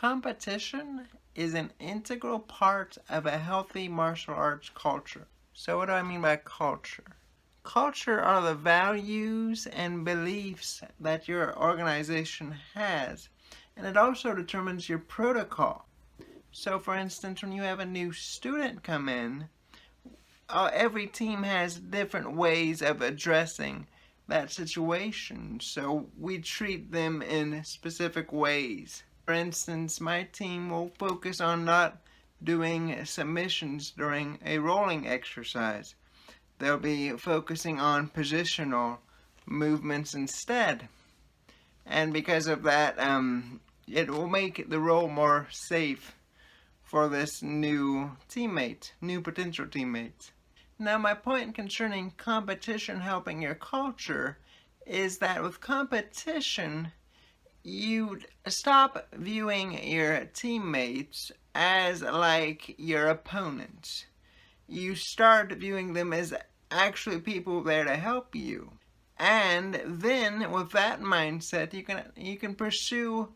Competition is an integral part of a healthy martial arts culture. So what do I mean by culture? Culture are the values and beliefs that your organization has, and it also determines your protocol. So for instance, when you have a new student come in, every team has different ways of addressing that situation, so we treat them in specific ways. For instance, my team will focus on not doing submissions during a rolling exercise. They'll be focusing on positional movements instead. And because of that, it will make the role more safe for this new potential teammate. Now, my point concerning competition helping your culture is that with competition, you stop viewing your teammates as like your opponents. You start viewing them as actually people there to help you. And then with that mindset, you can pursue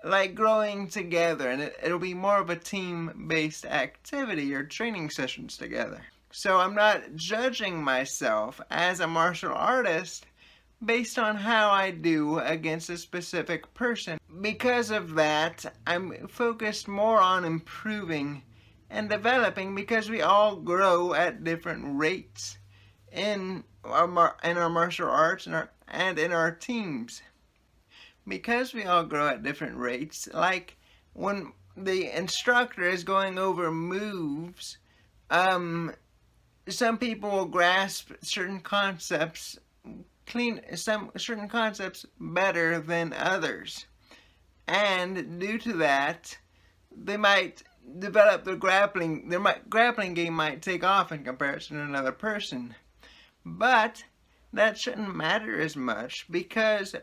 like growing together, and it'll be more of a team-based activity or training sessions together. So I'm not judging myself as a martial artist based on how I do against a specific person. Because of that, I'm focused more on improving and developing, because we all grow at different rates in our martial arts and in our teams. Because we all grow at different rates, like when the instructor is going over moves, some people will grasp certain concepts better than others, and due to that, they might develop their grappling game might take off in comparison to another person. But that shouldn't matter as much, because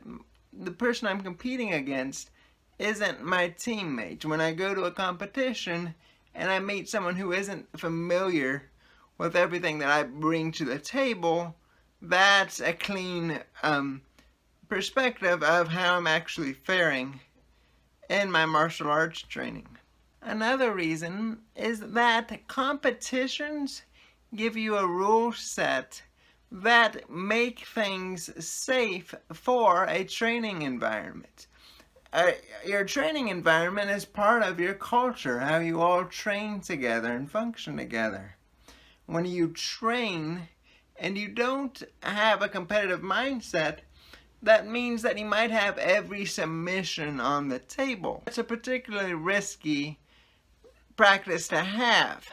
the person I'm competing against isn't my teammate. When I go to a competition and I meet someone who isn't familiar with everything that I bring to the table, that's a clean perspective of how I'm actually faring in my martial arts training. Another reason is that competitions give you a rule set that make things safe for a training environment. Your training environment is part of your culture, how you all train together and function together. When you train and you don't have a competitive mindset, that means that you might have every submission on the table. It's a particularly risky practice to have,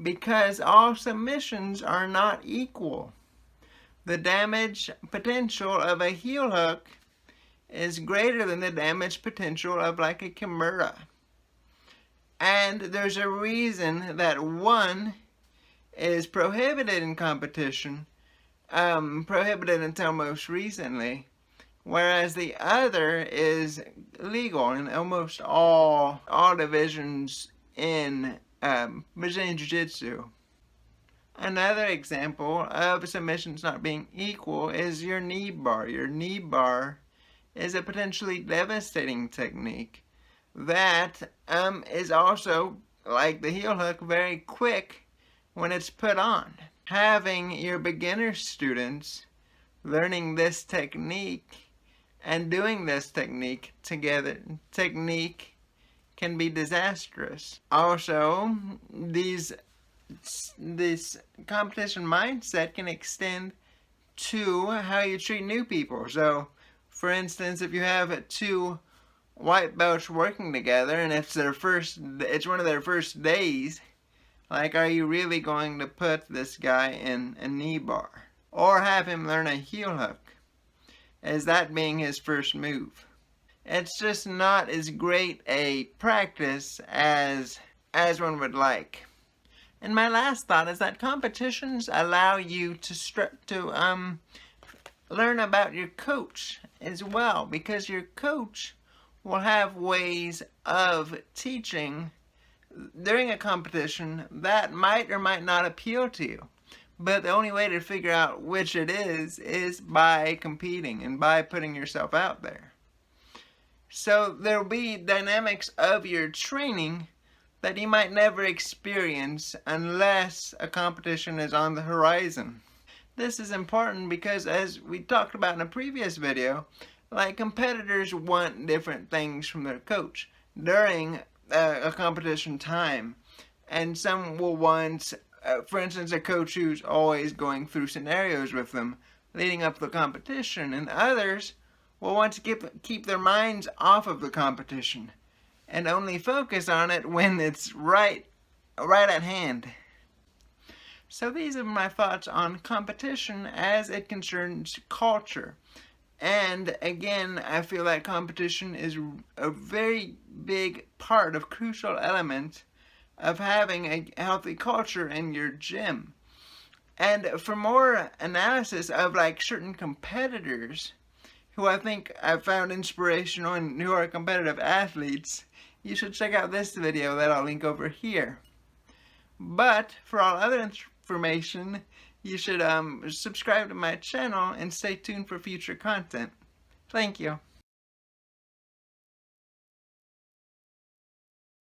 because all submissions are not equal. The damage potential of a heel hook is greater than the damage potential of like a kimura. And there's a reason that one is prohibited in competition, prohibited until most recently, whereas the other is legal in almost all divisions in Brazilian Jiu-Jitsu. Another example of submissions not being equal is your knee bar. Your knee bar is a potentially devastating technique that is also, like the heel hook, very quick when it's put on. Having your beginner students learning this technique and doing this technique together, can be disastrous. Also, this competition mindset can extend to how you treat new people. So, for instance, if you have two white belts working together and it's one of their first days, like, are you really going to put this guy in a knee bar? Or have him learn a heel hook, as that being his first move? It's just not as great a practice as one would like. And my last thought is that competitions allow you to learn about your coach as well, because your coach will have ways of teaching during a competition that might or might not appeal to you. But the only way to figure out which it is by competing and by putting yourself out there. So there'll be dynamics of your training that you might never experience unless a competition is on the horizon. This is important because, as we talked about in a previous video, like, competitors want different things from their coach during a competition time. And some will want, for instance, a coach who's always going through scenarios with them leading up to the competition, and others will want to keep their minds off of the competition and only focus on it when it's right at hand. So these are my thoughts on competition as it concerns culture. And again, I feel that competition is a very big part of, crucial element of having a healthy culture in your gym. And for more analysis of, like, certain competitors who I think I've found inspirational and who are competitive athletes, you should check out this video that I'll link over here. But for all other information, you should subscribe to my channel and stay tuned for future content. Thank you.